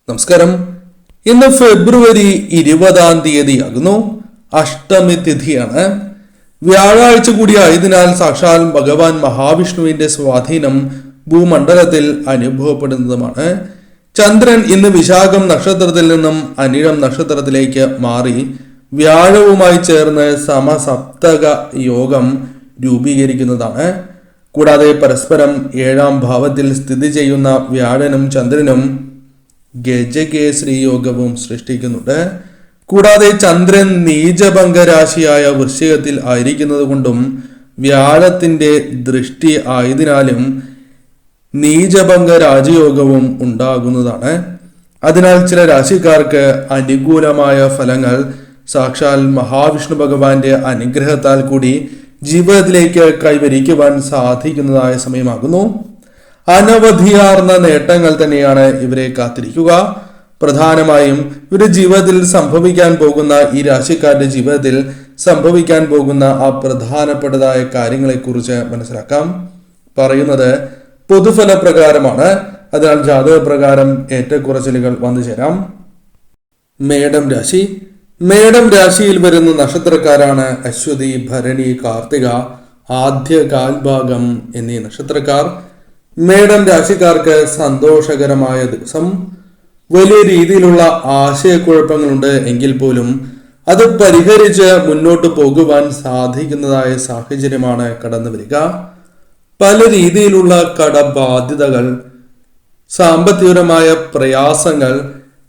നമസ്കാരം. ഇന്ന് ഫെബ്രുവരി 20 അഷ്ടമി തിഥിയാണ്. വ്യാഴാഴ്ച കൂടി ആയതിനാൽ സാക്ഷാൽ ഭഗവാൻ മഹാവിഷ്ണുവിന്റെ സ്വാധീനം ഭൂമണ്ഡലത്തിൽ അനുഭവപ്പെടുന്നതുമാണ്. ചന്ദ്രൻ ഇന്ന് വിശാഖം നക്ഷത്രത്തിൽ നിന്നും അനിഴം നക്ഷത്രത്തിലേക്ക് മാറി വ്യാഴവുമായി ചേർന്ന് സമസപ്തക യോഗം രൂപീകരിക്കുന്നതാണ്. കൂടാതെ പരസ്പരം 7ാം ഭാവത്തിൽ സ്ഥിതി ചെയ്യുന്ന വ്യാഴനും ചന്ദ്രനും ഗജകേശ്രീ യോഗവും സൃഷ്ടിക്കുന്നുണ്ട്. കൂടാതെ ചന്ദ്രൻ നീചഭംഗ രാശിയായ വൃശ്ചികത്തിൽ ആയിരിക്കുന്നത് കൊണ്ടും വ്യാഴത്തിന്റെ ദൃഷ്ടി ആയതിനാലും നീചഭംഗ രാജയോഗവും ഉണ്ടാകുന്നതാണ്. അതിനാൽ ചില രാശിക്കാർക്ക് അനുകൂലമായ ഫലങ്ങൾ സാക്ഷാൽ മഹാവിഷ്ണു ഭഗവാന്റെ അനുഗ്രഹത്താൽ കൂടി ജീവിതത്തിലേക്ക് കൈവരിക്കുവാൻ സാധിക്കുന്നതായ സമയമാകുന്നു. അനവധിയാർന്ന നേട്ടങ്ങൾ തന്നെയാണ് ഇവരെ കാത്തിരിക്കുക. പ്രധാനമായും ഇവരുടെ ജീവിതത്തിൽ സംഭവിക്കാൻ പോകുന്ന, ഈ രാശിക്കാരുടെ ജീവിതത്തിൽ സംഭവിക്കാൻ പോകുന്ന ആ പ്രധാനപ്പെട്ടതായ കാര്യങ്ങളെക്കുറിച്ച് മനസ്സിലാക്കാം. പറയുന്നത് പൊതുഫല പ്രകാരമാണ്. അതിനാൽ ജാതക പ്രകാരം ഏറ്റക്കുറച്ചിലുകൾ വന്നു ചേരാം. മേടം രാശി. മേടം രാശിയിൽ വരുന്ന നക്ഷത്രക്കാരാണ് അശ്വതി, ഭരണി, കാർത്തിക, ആദ്യ കാൽഭാഗം എന്നീ നക്ഷത്രക്കാർ. മേടം രാശിക്കാർക്ക് സന്തോഷകരമായ ദിവസം. വലിയ രീതിയിലുള്ള ആശയക്കുഴപ്പങ്ങളുണ്ട് എങ്കിൽ പോലും അത് പരിഹരിച്ച് മുന്നോട്ട് പോകുവാൻ സാധിക്കുന്നതായ സാഹചര്യമാണ് കടന്നു വരിക. പല രീതിയിലുള്ള കടബാധ്യതകൾ, സാമ്പത്തികപരമായ പ്രയാസങ്ങൾ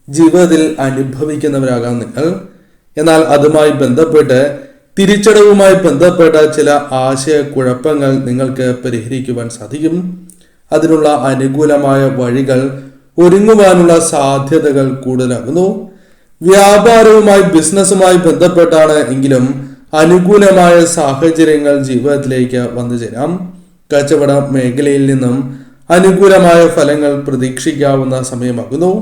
ജീവിതത്തിൽ അനുഭവിക്കുന്നവരാകാം നിങ്ങൾ. എന്നാൽ അതുമായി ബന്ധപ്പെട്ട് തിരിച്ചടവുമായി ബന്ധപ്പെട്ട ചില ആശയക്കുഴപ്പങ്ങൾ നിങ്ങൾക്ക് പരിഹരിക്കുവാൻ സാധിക്കും. അതിനുള്ള അനുകൂലമായ വഴികൾ ഒരുങ്ങുവാനുള്ള സാധ്യതകൾ കൂടുതലാകുന്നു. വ്യാപാരവുമായി, ബിസിനസ്സുമായി ബന്ധപ്പെട്ടാണ് എങ്കിലും അനുകൂലമായ സാഹചര്യങ്ങൾ ജീവിതത്തിലേക്ക് വന്നു ചേരാം. കച്ചവട മേഖലയിൽ നിന്നും അനുകൂലമായ ഫലങ്ങൾ പ്രതീക്ഷിക്കാവുന്ന സമയമാകുന്നു.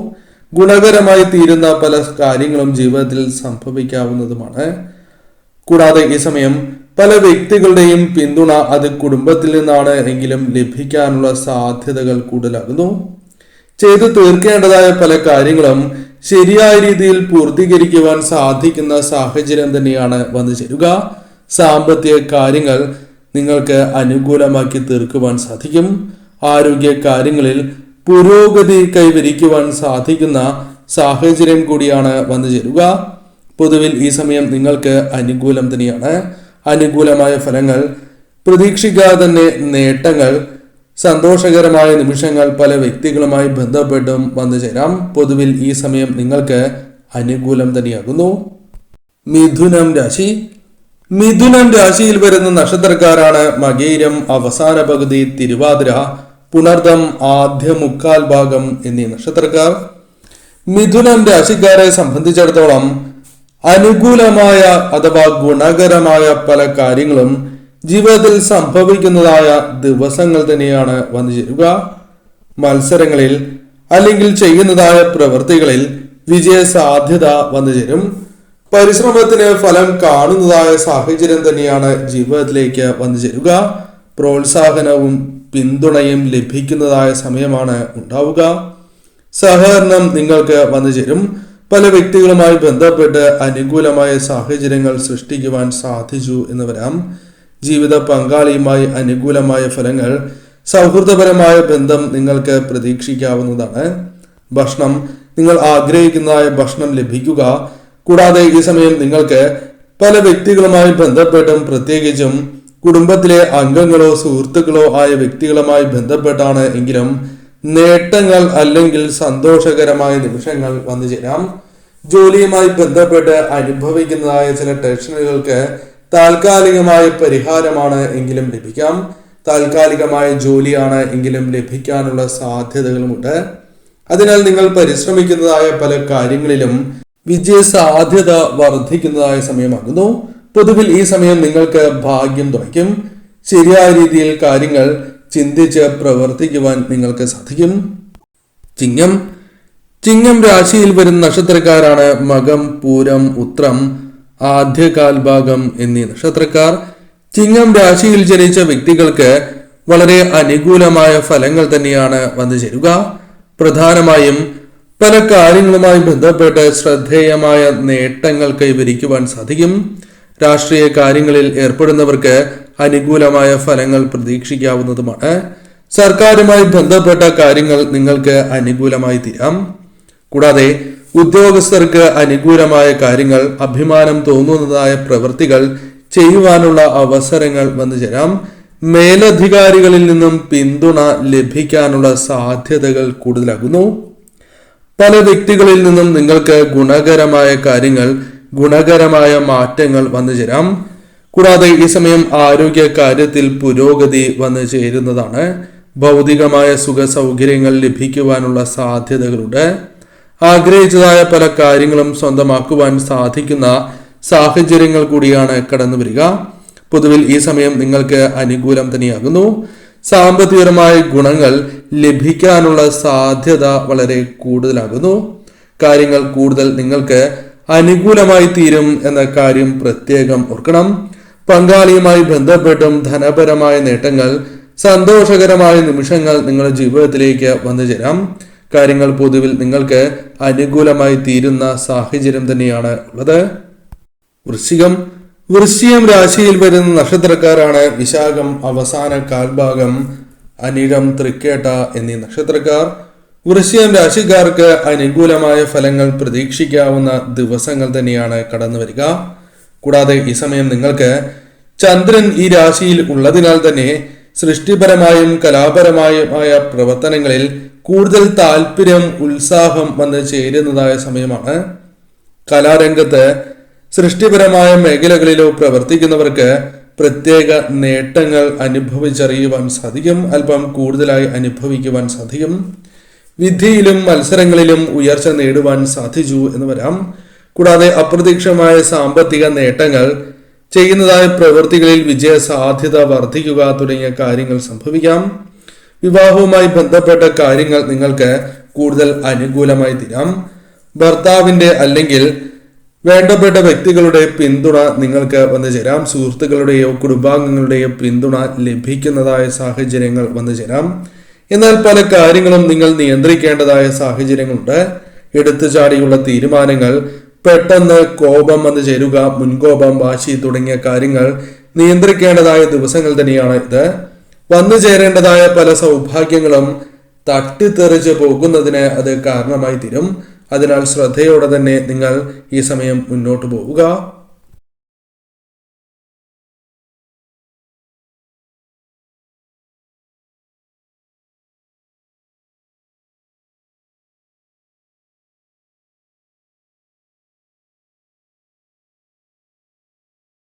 ഗുണകരമായി തീരുന്ന പല കാര്യങ്ങളും ജീവിതത്തിൽ സംഭവിക്കാവുന്നതുമാണ്. കൂടാതെ ഈ സമയം പല വ്യക്തികളുടെയും പിന്തുണ അത് കുടുംബത്തിൽ നിന്നാണ് എങ്കിലും ലഭിക്കാനുള്ള സാധ്യതകൾ കൂടുതലാകുന്നു. ചെയ്തു തീർക്കേണ്ടതായ പല കാര്യങ്ങളും ശരിയായ രീതിയിൽ പൂർത്തീകരിക്കുവാൻ സാധിക്കുന്ന സാഹചര്യം തന്നെയാണ് വന്നു ചേരുക. സാമ്പത്തിക കാര്യങ്ങൾ നിങ്ങൾക്ക് അനുകൂലമാക്കി തീർക്കുവാൻ സാധിക്കും. ആരോഗ്യ കാര്യങ്ങളിൽ പുരോഗതി കൈവരിക്കുവാൻ സാധിക്കുന്ന സാഹചര്യം കൂടിയാണ് വന്നു ചേരുക. പൊതുവിൽ ഈ സമയം നിങ്ങൾക്ക് അനുകൂലം തന്നെയാണ്. അനുകൂലമായ ഫലങ്ങൾ, പ്രതീക്ഷിക്കാതെ തന്നെ നേട്ടങ്ങൾ, സന്തോഷകരമായ നിമിഷങ്ങൾ പല വ്യക്തികളുമായി ബന്ധപ്പെട്ടും വന്നു ചേരാം. പൊതുവിൽ ഈ സമയം നിങ്ങൾക്ക് അനുകൂലം തന്നെയാകുന്നു. മിഥുനം രാശി. മിഥുനം രാശിയിൽ വരുന്ന നക്ഷത്രക്കാരാണ് മകയിരം, അവസാന പകുതി, തിരുവാതിര, പുണർദം, ആദ്യ മുക്കാൽ ഭാഗം എന്നീ നക്ഷത്രക്കാർ. മിഥുനം രാശിക്കാരെ സംബന്ധിച്ചിടത്തോളം അനുകൂലമായ അഥവാ ഗുണകരമായ പല കാര്യങ്ങളും ജീവിതത്തിൽ സംഭവിക്കുന്നതായ ദിവസങ്ങൾ തന്നെയാണ് വന്നു ചേരുക. മത്സരങ്ങളിൽ അല്ലെങ്കിൽ ചെയ്യുന്നതായ പ്രവൃത്തികളിൽ വിജയ സാധ്യത വന്നു ചേരും. പരിശ്രമത്തിന് ഫലം കാണുന്നതായ സാഹചര്യം തന്നെയാണ് ജീവിതത്തിലേക്ക് വന്നു ചേരുക. പ്രോത്സാഹനവും പിന്തുണയും ലഭിക്കുന്നതായ സമയമാണ് ഉണ്ടാവുക. സഹകരണം നിങ്ങൾക്ക് വന്നു ചേരും. പല വ്യക്തികളുമായി ബന്ധപ്പെട്ട് അനുകൂലമായ സാഹചര്യങ്ങൾ സൃഷ്ടിക്കുവാൻ സാധിച്ചു എന്ന് വരാം. ജീവിത പങ്കാളിയുമായി അനുകൂലമായ ഫലങ്ങൾ, സൗഹൃദപരമായ ബന്ധം നിങ്ങൾക്ക് പ്രതീക്ഷിക്കാവുന്നതാണ്. ഭക്ഷണം, നിങ്ങൾ ആഗ്രഹിക്കുന്നതായ ഭക്ഷണം ലഭിക്കുക. കൂടാതെ ഈ സമയം നിങ്ങൾക്ക് പല വ്യക്തികളുമായി ബന്ധപ്പെട്ടും പ്രത്യേകിച്ചും കുടുംബത്തിലെ അംഗങ്ങളോ സുഹൃത്തുക്കളോ ആയ വ്യക്തികളുമായി ബന്ധപ്പെട്ടാണ് എങ്കിലും നേട്ടങ്ങൾ അല്ലെങ്കിൽ സന്തോഷകരമായ നിമിഷങ്ങൾ വന്നു ചേരാം. ജോലിയുമായി ബന്ധപ്പെട്ട് അനുഭവിക്കുന്നതായ ചില ടെൻഷനുകൾക്ക് താൽക്കാലികമായ പരിഹാരമാണ് എങ്കിലും ലഭിക്കാം. താൽക്കാലികമായ ജോലിയാണ് എങ്കിലും ലഭിക്കാനുള്ള സാധ്യതകളുമുണ്ട്. അതിനാൽ നിങ്ങൾ പരിശ്രമിക്കുന്നതായ പല കാര്യങ്ങളിലും വിജയ സാധ്യത വർദ്ധിക്കുന്നതായ സമയമാകുന്നു. പൊതുവിൽ ഈ സമയം നിങ്ങൾക്ക് ഭാഗ്യം തുണയ്ക്കും. ശരിയായ രീതിയിൽ കാര്യങ്ങൾ ചിന്തിച്ച് പ്രവർത്തിക്കുവാൻ നിങ്ങൾക്ക് സാധിക്കും. ചിങ്ങം. ചിങ്ങം രാശിയിൽ വരുന്ന നക്ഷത്രക്കാരാണ് മകം, പൂരം, ഉത്രം, ആദ്യ കാൽഭാഗം എന്നീ നക്ഷത്രക്കാർ. ചിങ്ങം രാശിയിൽ ജനിച്ച വ്യക്തികൾക്ക് വളരെ അനുകൂലമായ ഫലങ്ങൾ തന്നെയാണ് വന്നു ചേരുക. പ്രധാനമായും പല കാര്യങ്ങളുമായി ബന്ധപ്പെട്ട് ശ്രദ്ധേയമായ നേട്ടങ്ങൾ കൈവരിക്കുവാൻ സാധിക്കും. രാഷ്ട്രീയ കാര്യങ്ങളിൽ ഏർപ്പെടുന്നവർക്ക് അനുകൂലമായ ഫലങ്ങൾ പ്രതീക്ഷിക്കാവുന്നതുമാണ്. സർക്കാരുമായി ബന്ധപ്പെട്ട കാര്യങ്ങൾ നിങ്ങൾക്ക് അനുകൂലമായി തീരാം. കൂടാതെ ഉദ്യോഗസ്ഥർക്ക് അനുകൂലമായ കാര്യങ്ങൾ, അഭിമാനം തോന്നുന്നതായ പ്രവൃത്തികൾ ചെയ്യുവാനുള്ള അവസരങ്ങൾ വന്നു ചേരാം. മേലധികാരികളിൽ നിന്നും പിന്തുണ ലഭിക്കാനുള്ള സാധ്യതകൾ കൂടുതലാകുന്നു. പല വ്യക്തികളിൽ നിന്നും നിങ്ങൾക്ക് ഗുണകരമായ കാര്യങ്ങൾ, ഗുണകരമായ മാറ്റങ്ങൾ വന്നു ചേരാം. കൂടാതെ ഈ സമയം ആരോഗ്യ കാര്യത്തിൽ പുരോഗതി വന്നു ചേരുന്നതാണ്. ഭൗതികമായ സുഖ സൗകര്യങ്ങൾ ലഭിക്കുവാനുള്ള സാധ്യതകളുണ്ട്. ആഗ്രഹിച്ചതായ പല കാര്യങ്ങളും സ്വന്തമാക്കുവാൻ സാധിക്കുന്ന സാഹചര്യങ്ങൾ കൂടിയാണ് കടന്നു വരിക. പൊതുവിൽ ഈ സമയം നിങ്ങൾക്ക് അനുകൂലം തന്നെയാകുന്നു. സാമ്പത്തികപരമായ ഗുണങ്ങൾ ലഭിക്കാനുള്ള സാധ്യത വളരെ കൂടുതലാകുന്നു. കാര്യങ്ങൾ കൂടുതൽ നിങ്ങൾക്ക് അനുകൂലമായി തീരും എന്ന കാര്യം പ്രത്യേകം ഓർക്കണം. പങ്കാളിയുമായി ബന്ധപ്പെട്ടും ധനപരമായ നേട്ടങ്ങൾ, സന്തോഷകരമായ നിമിഷങ്ങൾ നിങ്ങളുടെ ജീവിതത്തിലേക്ക് വന്നു ചേരാം. കാര്യങ്ങൾ പൊതുവിൽ നിങ്ങൾക്ക് അനുകൂലമായി തീരുന്ന സാഹചര്യം തന്നെയാണ് ഉള്ളത്. വൃശ്ചികം രാശിയിൽ വരുന്ന നക്ഷത്രക്കാരാണ് വിശാഖം അവസാന കാൽഭാഗം, അനിഴം, തൃക്കേട്ട എന്നീ നക്ഷത്രക്കാർ. വൃശ്ചികം രാശിക്കാർക്ക് അനുകൂലമായ ഫലങ്ങൾ പ്രതീക്ഷിക്കാവുന്ന ദിവസങ്ങൾ തന്നെയാണ് കടന്നു വരിക. കൂടാതെ ഈ സമയം നിങ്ങൾക്ക് ചന്ദ്രൻ ഈ രാശിയിൽ ഉള്ളതിനാൽ തന്നെ സൃഷ്ടിപരമായും കലാപരമായുമായ പ്രവർത്തനങ്ങളിൽ കൂടുതൽ താല്പര്യം, ഉത്സാഹം വന്ന് ചേരുന്നതായ സമയമാണ്. കലാരംഗത്ത് സൃഷ്ടിപരമായ മേഖലകളിലോ പ്രവർത്തിക്കുന്നവർക്ക് പ്രത്യേക നേട്ടങ്ങൾ അനുഭവിച്ചറിയുവാൻ സാധിക്കും. അല്പം കൂടുതലായി അനുഭവിക്കുവാൻ സാധിക്കും. വിദ്യയിലും മത്സരങ്ങളിലും ഉയർച്ച നേടുവാൻ സാധിച്ചു എന്ന് വരാം. കൂടാതെ അപ്രതീക്ഷിതമായ സാമ്പത്തിക നേട്ടങ്ങൾ, ചെയ്യുന്നതായ പ്രവൃത്തികളിൽ വിജയ സാധ്യത വർദ്ധിക്കുക തുടങ്ങിയ കാര്യങ്ങൾ സംഭവിക്കാം. വിവാഹവുമായി ബന്ധപ്പെട്ട കാര്യങ്ങൾ നിങ്ങൾക്ക് കൂടുതൽ അനുകൂലമായി തീരാം. ഭർത്താവിന്റെ അല്ലെങ്കിൽ വേണ്ടപ്പെട്ട വ്യക്തികളുടെ പിന്തുണ നിങ്ങൾക്ക് വന്നു ചേരാം. സുഹൃത്തുക്കളുടെയോ കുടുംബാംഗങ്ങളുടെയോ പിന്തുണ ലഭിക്കുന്നതായ സാഹചര്യങ്ങൾ വന്നു ചേരാം. എന്നാൽ പല കാര്യങ്ങളും നിങ്ങൾ നിയന്ത്രിക്കേണ്ടതായ സാഹചര്യങ്ങളുണ്ട്. എടുത്തുചാടിയുള്ള തീരുമാനങ്ങൾ, പെട്ടെന്ന് കോപം വന്നു ചേരുക, മുൻകോപം, വാശി തുടങ്ങിയ കാര്യങ്ങൾ നിയന്ത്രിക്കേണ്ടതായ ദിവസങ്ങൾ തന്നെയാണ് ഇത്. വന്നു ചേരേണ്ടതായ പല സൗഭാഗ്യങ്ങളും തട്ടിത്തെറിച്ച് പോകുന്നതിന് അത് കാരണമായി തീരും. അതിനാൽ ശ്രദ്ധയോടെ തന്നെ നിങ്ങൾ ഈ സമയം മുന്നോട്ട് പോവുക.